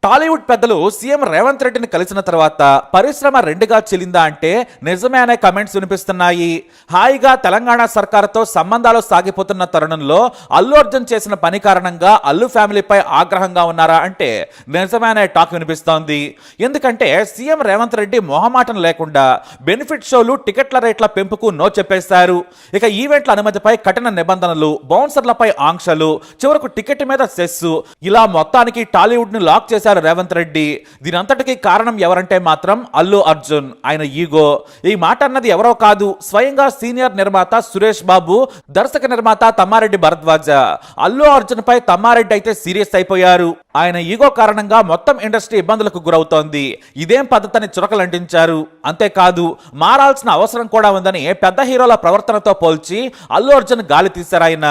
టాలీవుడ్ పెద్దలు సీఎం రేవంత్ రెడ్డిని కలిసిన తర్వాత పరిశ్రమ రెండుగా చెల్లిందా అంటే నిజమే అనే కమెంట్స్ వినిపిస్తున్నాయి. హాయిగా తెలంగాణ సర్కారుతో సంబంధాలు సాగిపోతున్న తరుణంలో అల్లు అర్జున్ చేసిన పని కారణంగా అల్లు ఫ్యామిలీపై ఆగ్రహంగా ఉన్నారా అంటే నిజమే అనే టాక్ వినిపిస్తోంది. ఎందుకంటే సీఎం రేవంత్ రెడ్డి మొహమాటం లేకుండా బెనిఫిట్ షోలు టికెట్ల రేట్ల పెంపుకు నో చెప్పేశారు. ఇక ఈవెంట్ల అనుమతిపై కఠిన నిబంధనలు, బౌన్సర్లపై ఆంక్షలు, చివరకు టికెట్ మీద సెస్, ఇలా మొత్తానికి టాలీవుడ్ ను లాక్ చేశారు రేవంత్ రెడ్డి. దీనంతటికీ కారణం ఎవరంటే మాత్రం అల్లు అర్జున్, ఆయన ఈగో. ఈ మాట అన్నది ఎవరో కాదు, స్వయంగా సీనియర్ నిర్మాత సురేష్ బాబు, దర్శక నిర్మాత తమ్మారెడ్డి భరద్వాజ. అల్లు అర్జున్ పై తమ్మారెడ్డి అయితే సీరియస్ అయిపోయారు. ఆయన ఈగో కారణంగా మొత్తం ఇండస్ట్రీ ఇబ్బందులకు గురవుతోంది, ఇదేం పద్ధతిని చురకలంటించారు. అంతేకాదు మారాల్సిన అవసరం కూడా ఉందని పెద్ద హీరోల ప్రవర్తనతో పోల్చి అల్లు అర్జున్ గాలి తీశారు. ఆయన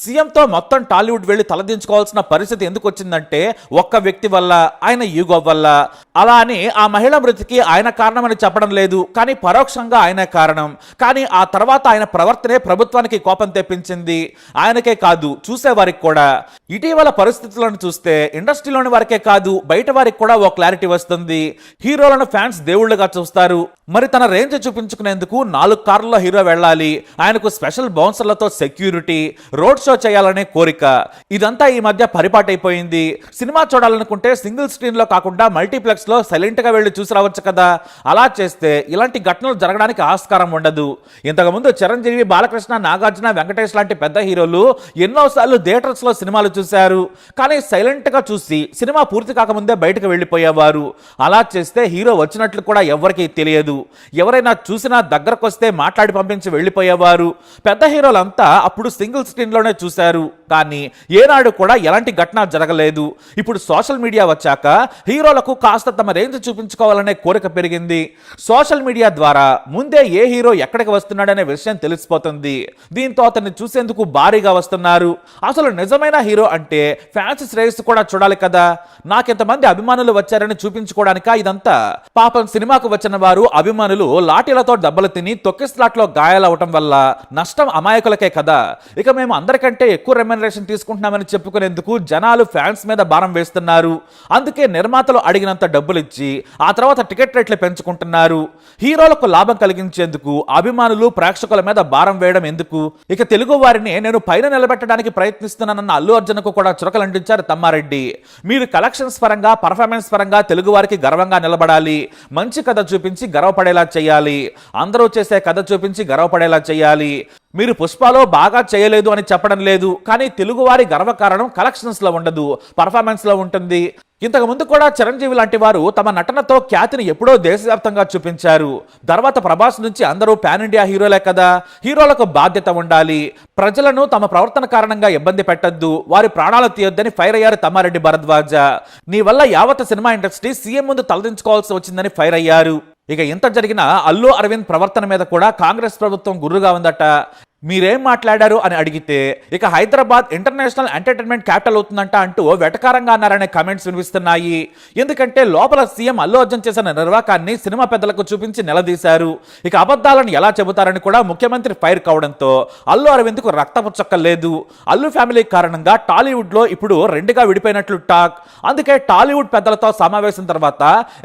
సీఎంతో మొత్తం టాలీవుడ్ వెళ్లి తలదించుకోవాల్సిన పరిస్థితి ఎందుకు వచ్చిందంటే ఒక్క వ్యక్తి వల్ల, ఆయన ఈగో వల్ల. అలా అని ఆ మహిళ మృతికి ఆయన కారణమని చెప్పడం లేదు, కానీ పరోక్షంగా ఆయనే కారణం. కానీ ఆ తర్వాత ఆయన ప్రవర్తనే ప్రభుత్వానికి కోపం తెప్పించింది. ఆయనకే కాదు, చూసేవారికి కూడా. ఇటీవల పరిస్థితులను చూస్తే ఇండస్ట్రీలోని వారికే కాదు, బయట వారికి కూడా ఓ క్లారిటీ వస్తుంది. హీరోలను ఫ్యాన్స్ దేవుళ్లుగా చూస్తారు. మరి తన రేంజ్ చూపించుకునేందుకు 4 కార్లలో హీరో వెళ్ళాలి, ఆయనకు స్పెషల్ బౌన్సర్లతో సెక్యూరిటీ, రోడ్ షో చేయాలనే కోరిక. ఇదంతా ఈ మధ్య పరిపాటైపోయింది. సినిమా చూడాలనుకుంటే సింగిల్ స్క్రీన్ లో కాకుండా మల్టీప్లెక్స్ లో సైలెంట్ గా వెళ్లి చూసి రావచ్చు కదా. అలా చేస్తే ఇలాంటి ఘటనలు జరగడానికి ఆస్కారం ఉండదు. ఇంతకుముందు చిరంజీవి, బాలకృష్ణ, నాగార్జున, వెంకటేష్ లాంటి పెద్ద హీరోలు ఎన్నోసార్లు థియేటర్స్ లో సినిమాలు చూశారు. కానీ సైలెంట్ గా చూసి సినిమా పూర్తి కాకముందే బయటకు వెళ్లిపోయేవారు. అలా చేస్తే హీరో వచ్చినట్లు కూడా ఎవరికీ తెలియదు. ఎవరైనా చూసినా దగ్గరకు వస్తే మాట్లాడి పంపించి వెళ్లిపోయేవారు. పెద్ద హీరోలంతా అప్పుడు సింగిల్ స్క్రీన్ లోనే చూశారు. కానీ ఏనాడు కూడా ఎలాంటి ఘటన జరగలేదు. ఇప్పుడు సోషల్ మీడియా వచ్చాక హీరోలకు కాస్త తమ రేంజ్ చూపించుకోవాలనే కోరిక పెరిగింది. సోషల్ మీడియా ద్వారా ముందే ఏ హీరో ఎక్కడికి వస్తున్నాడనే విషయం తెలిసిపోతుంది. దీంతో అతన్ని చూసేందుకు భారీగా వస్తున్నారు. అసలు నిజమైన హీరో అంటే ఫ్యాన్స్ శ్రేయస్సు కూడా చూడాలి కదా. నాకెంతమంది అభిమానులు వచ్చారని చూపించుకోవడానికా ఇదంతా? పాపం సినిమాకు వచ్చిన వారు, అభిమానులు లాఠీలతో దెబ్బలు తిని తొక్కిస్లాట్లో గాయాలవటం వల్ల నష్టం అమాయకులకే కదా. ఇక మేము అందరికంటే ఎక్కువ రెమ్యునరేషన్ తీసుకుంటున్నామని చెప్పుకునేందుకు జనాలు ఫ్యాన్స్ మీద భారం వేస్తున్నారు. అందుకే నిర్మాతలు అడిగినంత డబ్బులు ఇచ్చి ఆ తర్వాత టికెట్ రేట్లు పెంచుకుంటున్నారు. హీరోలకు లాభం కలిగించేందుకు అభిమానులు, ప్రేక్షకుల మీద భారం వేయడం ఎందుకు? ఇక తెలుగు వారిని నేను పైన నిలబెట్టడానికి ప్రయత్నిస్తున్నానన్న అల్లు అర్జున్కు కూడా చురకలంటించారు తమ్మారెడ్డి. మీరు కలెక్షన్స్ పరంగా, పర్ఫార్మెన్స్ పరంగా తెలుగు వారికి గర్వంగా నిలబడాలి. మంచి కథ చూపించి గర్వపడేలా చేయాలి. అందరూ చేసే కథ చూపించి గర్వపడేలా చేయాలి. మీరు పుష్పలో బాగా చేయలేదు అని చెప్పడం లేదు, కానీ తెలుగువారి గర్వకారణం కలెక్షన్స్ లో ఉండదు, పర్ఫార్మెన్స్ లో ఉంటుంది. ఇంతకు ముందు కూడా చిరంజీవి లాంటి వారు తమ నటనతో ఖ్యాతిని ఎప్పుడో దేశవ్యాప్తంగా చూపించారు. తర్వాత ప్రభాస్ నుంచి అందరూ పాన్ ఇండియా హీరోలే కదా. హీరోలకు బాధ్యత ఉండాలి. ప్రజలను తమ ప్రవర్తన కారణంగా ఇబ్బంది పెట్టద్దు, వారి ప్రాణాలు తీయొద్దని ఫైర్ అయ్యారు తమ్మారెడ్డి భరద్వాజ. నీ వల్ల యావత్ సినిమా ఇండస్ట్రీ సీఎం ముందు తలదించుకోవాల్సి వచ్చిందని ఫైర్ అయ్యారు. ఇక ఇంత జరిగిన అల్లు అరవింద్ ప్రవర్తన మీద కూడా కాంగ్రెస్ ప్రభుత్వం గుర్రుగా ఉందట. మీరేం మాట్లాడారు అని అడిగితే ఇక హైదరాబాద్ ఇంటర్నేషనల్ ఎంటర్టైన్మెంట్ క్యాపిటల్ అవుతుందంట అంటూ వెటకారంగా అన్నారనే కామెంట్స్ వినిపిస్తున్నాయి. ఎందుకంటే లోపల సీఎం అల్లు అర్జున్ చేసిన నిర్వాకాన్ని సినిమా పెద్దలకు చూపించి నిలదీశారు. ఇక అబద్ధాలను ఎలా చెబుతారని కూడా ముఖ్యమంత్రి ఫైర్ కావడంతో అల్లు అరవింద్కు రక్తపు చుక్క లేదు. అల్లు ఫ్యామిలీ కారణంగా టాలీవుడ్ లో ఇప్పుడు రెండుగా విడిపోయినట్లు టాక్. అందుకే టాలీవుడ్ పెద్దలతో సమావేశం తర్వాత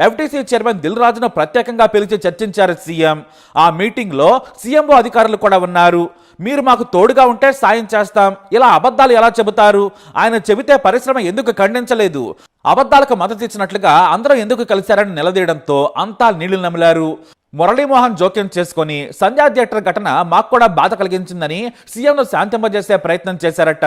ఎఫ్టీసీ చైర్మన్ దిల్ రాజును ప్రత్యేకంగా పిలిచి చర్చించారు సీఎం. ఆ మీటింగ్ లో సీఎంఓ అధికారులు కూడా ఉన్నారు. మీరు మాకు తోడుగా ఉంటే సాయం చేస్తాం, ఇలా అబద్ధాలు ఎలా చెబుతారు? ఆయన చెబితే పరిశ్రమ ఎందుకు ఖండించలేదు? అబద్ధాలకు మద్దతు ఇచ్చినట్లుగా అందరూ ఎందుకు కలిశారని నిలదీయడంతో అంతా నీళ్లు నమిలారు. మురళీమోహన్ జోక్యం చేసుకుని సంధ్యా థియేటర్ ఘటన మాకు కూడా బాధ కలిగించిందని సీఎంను శాంతింపజేసే ప్రయత్నం చేశారట.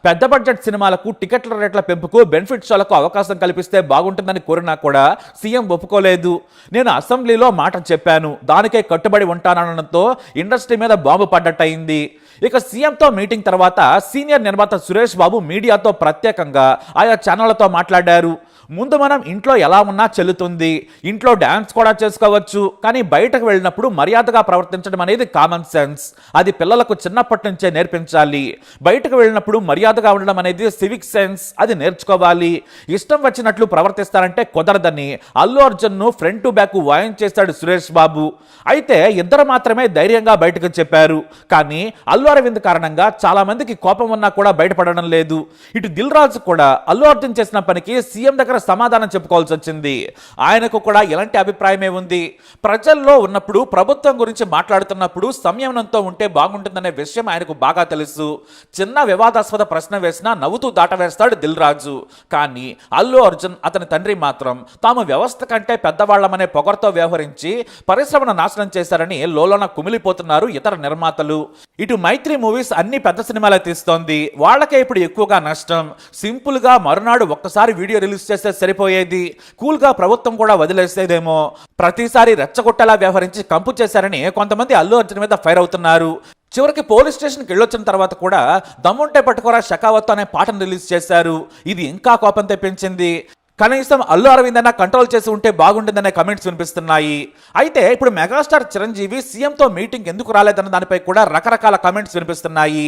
పెద్ద బడ్జెట్ సినిమాలకు టికెట్ల రేట్ల పెంపుకు, బెనిఫిట్ షోలకు అవకాశం కల్పిస్తే బాగుంటుందని కోరినా కూడా సీఎం ఒప్పుకోలేదు. నేను అసెంబ్లీలో మాట చెప్పాను, దానికే కట్టుబడి ఉంటాననడంతో ఇండస్ట్రీ మీద బాంబు పడ్డట్టయింది. ఇక సీఎంతో మీటింగ్ తర్వాత సీనియర్ నిర్మాత సురేష్ బాబు మీడియాతో ప్రత్యేకంగా ఆయా ఛానళ్లతో మాట్లాడారు. ముందు మనం ఇంట్లో ఎలా ఉన్నా చెల్లుతుంది, ఇంట్లో డాన్స్ కూడా చేసుకోవచ్చు, కానీ బయటకు వెళ్ళినప్పుడు మర్యాదగా ప్రవర్తించడం అనేది కామన్ సెన్స్. అది పిల్లలకు చిన్నప్పటి నుంచే నేర్పించాలి. బయటకు వెళ్ళినప్పుడు మర్యాదగా ఉండడం అనేది సివిక్ సెన్స్, అది నేర్చుకోవాలి. ఇష్టం వచ్చినట్లు ప్రవర్తిస్తారంటే కుదరదని అల్లు అర్జున్ ను front to back వాయించేశాడు Suresh Babu. అయితే ఇద్దరు మాత్రమే ధైర్యంగా బయటకు చెప్పారు. కానీ అల్లు అరవింద్ కారణంగా చాలా మందికి కోపం ఉన్నా కూడా బయటపడడం లేదు. ఇటు దిల్ రాజు కూడా అల్లు అర్జున్ చేసిన పనికి సీఎం దగ్గర సమాధానం చెప్పుకోవాల్సి వచ్చింది. ఆయనకు కూడా ఎలాంటి అభిప్రాయమే ఉంది. ప్రజల్లో ఉన్నప్పుడు ప్రభుత్వం గురించి మాట్లాడుతున్నప్పుడు సంయమనంతో ఉంటే బాగుంటుందనే విషయం ఆయనకు బాగా తెలుసు. చిన్న వివాదాస్పద ప్రశ్న వేసినా నవ్వుతూ దాటవేస్తాడు దిల్ రాజు. కానీ అల్లు అర్జున్ అతని తండ్రి మాత్రం తాము వ్యవస్థ కంటే పెద్దవాళ్లమనే పొగర్తో వ్యవహరించి పరిశ్రమను నాశనం చేశారని లోలోన కుమిలిపోతున్నారు ఇతర నిర్మాతలు. ఇటు మైత్రి మూవీస్ అన్ని పెద్ద సినిమాలే తీస్తోంది. వాళ్ళకే ఇప్పుడు ఎక్కువగా నష్టం. సింపుల్ గా మరునాడు ఒక్కసారి వీడియో రిలీజ్ చేస్తే సరిపోయేది. కూల్ గా ప్రభుత్వం కూడా వదిలేసేదేమో. ప్రతిసారి రెచ్చగొట్టేలా వ్యవహరించి కంపు చేశారని కొంతమంది అల్లు అర్జున్ మీద ఫైర్ అవుతున్నారు. చివరికి పోలీస్ స్టేషన్కి వెళ్ళొచ్చిన తర్వాత కూడా దమ్ముంటే పట్టుకోరా షకావత్ అనే పాటను రిలీజ్ చేశారు. ఇది ఇంకా కోపం తెప్పించింది. కనీసం అల్లు అరవింద్ అన్న కంట్రోల్ చేసి ఉంటే బాగుంటుందనే కమెంట్స్ వినిపిస్తున్నాయి. అయితే ఇప్పుడు మెగాస్టార్ చిరంజీవి సీఎంతో మీటింగ్ ఎందుకు రాలేదన్న దానిపై కూడా రకరకాల కమెంట్స్ వినిపిస్తున్నాయి.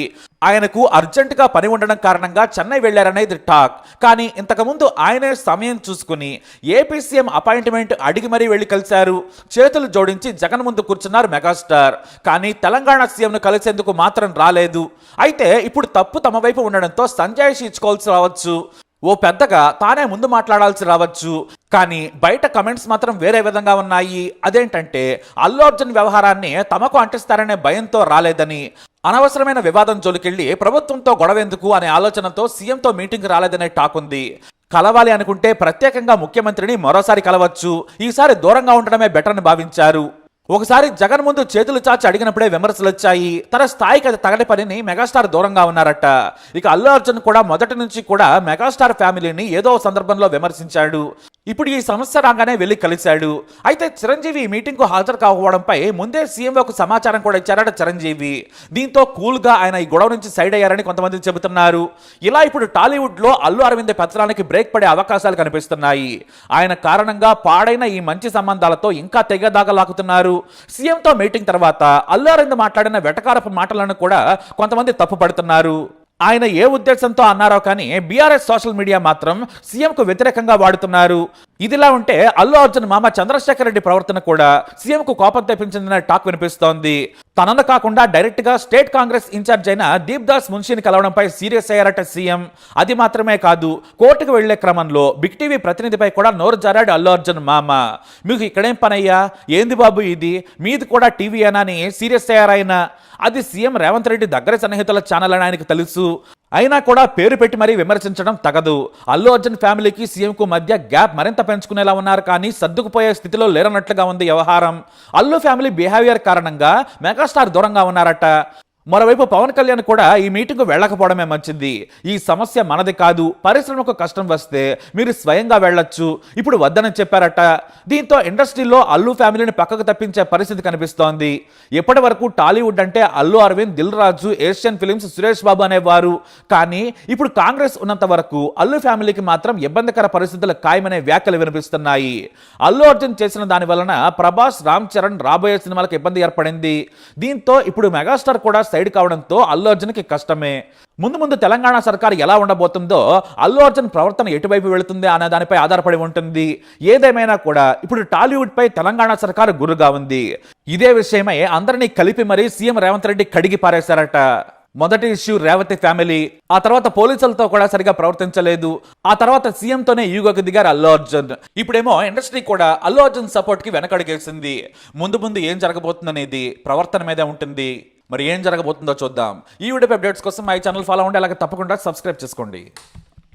ఆయనకు అర్జెంటుగా పని ఉండడం కారణంగా చెన్నై వెళ్లారనేది టాక్. కానీ ఇంతకుముందు ఆయనే సమయం చూసుకుని ఏపీ సీఎం అపాయింట్మెంట్ అడిగి మరీ వెళ్లి కలిశారు. చేతులు జోడించి జగన్ ముందు కూర్చున్నారు మెగాస్టార్. కానీ తెలంగాణ సీఎంను కలిసేందుకు మాత్రం రాలేదు. అయితే ఇప్పుడు తప్పు తమ వైపు ఉండడంతో సంజాయిషి ఇచ్చుకోవాల్సి రావచ్చు. ఓ పెద్దగా తానే ముందు మాట్లాడాల్సి రావచ్చు. కానీ బయట కమెంట్స్ మాత్రం వేరే విధంగా ఉన్నాయి. అదేంటంటే అల్లు అర్జున్ వ్యవహారాన్ని తమకు అంటిస్తారనే భయంతో రాలేదని, అనవసరమైన వివాదం జోలికెళ్లి ప్రభుత్వంతో గొడవెందుకు అనే ఆలోచనతో సీఎంతో మీటింగ్ రాలేదనే టాక్ ఉంది. కలవాలి అనుకుంటే ప్రత్యేకంగా ముఖ్యమంత్రిని మరోసారి కలవచ్చు. ఈసారి దూరంగా ఉండడమే బెటర్ అని భావించారు. ఒకసారి జగన్ ముందు చేతులు చాచి అడిగినప్పుడే విమర్శలు వచ్చాయి. తన స్థాయికి అది తగని పనిని మెగాస్టార్ దూరంగా ఉన్నారట. ఇక అల్లు అర్జున్ కూడా మొదటి నుంచి కూడా మెగాస్టార్ ఫ్యామిలీని ఏదో సందర్భంలో విమర్శించాడు. ఇప్పుడు ఈ సమస్య రాగానే వెళ్లి కలిశాడు. అయితే చిరంజీవి ఈ మీటింగ్ కు హాజరు కాకపోవడంపై ముందే సీఎంఓకు సమాచారం కూడా ఇచ్చారట చిరంజీవి. దీంతో కూల్ గా ఆయన ఈ గొడవ నుంచి సైడ్ అయ్యారని కొంతమంది చెబుతున్నారు. ఇలా ఇప్పుడు టాలీవుడ్ లో అల్లు అరవింద్ పెత్తనానికి బ్రేక్ పడే అవకాశాలు కనిపిస్తున్నాయి. ఆయన కారణంగా పాడైన ఈ మంచి సంబంధాలతో ఇంకా తెగదాగలాగుతున్నారు. సీఎంతో మీటింగ్ తర్వాత అల్లు అరవింద్ మాట్లాడిన వెటకారపు మాటలను కూడా కొంతమంది తప్పు పడుతున్నారు. ఆయన ఏ ఉద్దేశంతో అన్నారో కానీ బీఆర్ఎస్ సోషల్ మీడియా మాత్రం సీఎంకు వ్యతిరేకంగా వాడుతున్నారు. ఇదిలా ఉంటే అల్లు అర్జున్ మామ చంద్రశేఖర్ రెడ్డి ప్రవర్తన కూడా సీఎంకు కోపం తెప్పించిందనే టాక్ వినిపిస్తోంది. తనను కాకుండా డైరెక్ట్ గా స్టేట్ కాంగ్రెస్ ఇన్ఛార్జ్ అయిన దీప్ దాస్ మున్షిని కలవడంపై సీరియస్ అయ్యారట సీఎం. అది మాత్రమే కాదు, కోర్టుకు వెళ్లే క్రమంలో బిగ్ టీవీ ప్రతినిధిపై కూడా నోరు జారాడు అల్లు అర్జున్ మామ. మీకు ఇక్కడేం పనయ్యా, ఏంది బాబు ఇది, మీది కూడా టీవీ అని సీరియస్ అయ్యారాయన. అది సీఎం రేవంత్ రెడ్డి దగ్గర సన్నిహితుల ఛానల్ అని ఆయనకు తెలుసు. అయినా కూడా పేరు పెట్టి మరీ విమర్శించడం తగదు. అల్లు అర్జున్ ఫ్యామిలీకి సీఎంకు మధ్య గ్యాప్ మరింత పెంచుకునేలా ఉన్నారు. కానీ సర్దుకుపోయే స్థితిలో లేరన్నట్లుగా ఉంది వ్యవహారం. అల్లు ఫ్యామిలీ బిహేవియర్ కారణంగా మెగాస్టార్ దూరంగా ఉన్నారట. మరోవైపు పవన్ కళ్యాణ్ కూడా ఈ మీటింగ్ వెళ్ళకపోవడమే మంచిది. ఈ సమస్య మనది కాదు, పరిశ్రమకు కష్టం వస్తే మీరు స్వయంగా వెళ్ళొచ్చు, ఇప్పుడు వద్దని చెప్పారట. దీంతో ఇండస్ట్రీలో అల్లు ఫ్యామిలీని పక్కకు తప్పించే పరిస్థితి కనిపిస్తోంది. ఇప్పటి వరకు టాలీవుడ్ అంటే అల్లు అరవింద్, దిల్ రాజు, ఏషియన్ ఫిలిమ్స్, సురేష్ బాబు అనేవారు. కానీ ఇప్పుడు కాంగ్రెస్ ఉన్నంత వరకు అల్లు ఫ్యామిలీకి మాత్రం ఇబ్బందికర పరిస్థితులు ఖాయమనే వ్యాఖ్యలు వినిపిస్తున్నాయి. అల్లు అర్జున్ చేసిన దాని వలన ప్రభాస్, రామ్ చరణ్ రాబోయే సినిమాలకు ఇబ్బంది ఏర్పడింది. దీంతో ఇప్పుడు మెగాస్టార్ కూడా సైడ్ కావడంతో అల్లు అర్జున్కి కష్టమే. ముందు తెలంగాణ సర్కార్ ఎలా ఉండబోతుందో, అల్లు అర్జున్ ప్రవర్తన ఎటువైపు వెళుతుంది అనే దానిపై ఆధారపడి ఉంటుంది. ఏదేమైనా కూడా ఇప్పుడు టాలీవుడ్ పై తెలంగాణ సర్కారు గురుగా ఉంది. ఇదే విషయమై అందరినీ కలిపి మరీ సీఎం రేవంత్ రెడ్డి కడిగి పారేశారట. మొదటి ఇష్యూ రేవతి ఫ్యామిలీ, ఆ తర్వాత పోలీసులతో కూడా సరిగా ప్రవర్తించలేదు, ఆ తర్వాత సీఎంతోనే ఈగోకి దిగారు అల్లు అర్జున్. ఇప్పుడేమో ఇండస్ట్రీ కూడా అల్లు అర్జున్ సపోర్ట్ కి వెనకడిగేసింది. ముందు ఏం జరగబోతుందనేది ప్రవర్తన మీదే ఉంటుంది. మరి ఏం జరగబోతుందో చూద్దాం. ఈ వీడియో అప్డేట్స్ కోసం మై ఛానల్ ఫాలో అవ్వండి, అలాగే తప్పకుండా సబ్స్క్రైబ్ చేసుకోండి.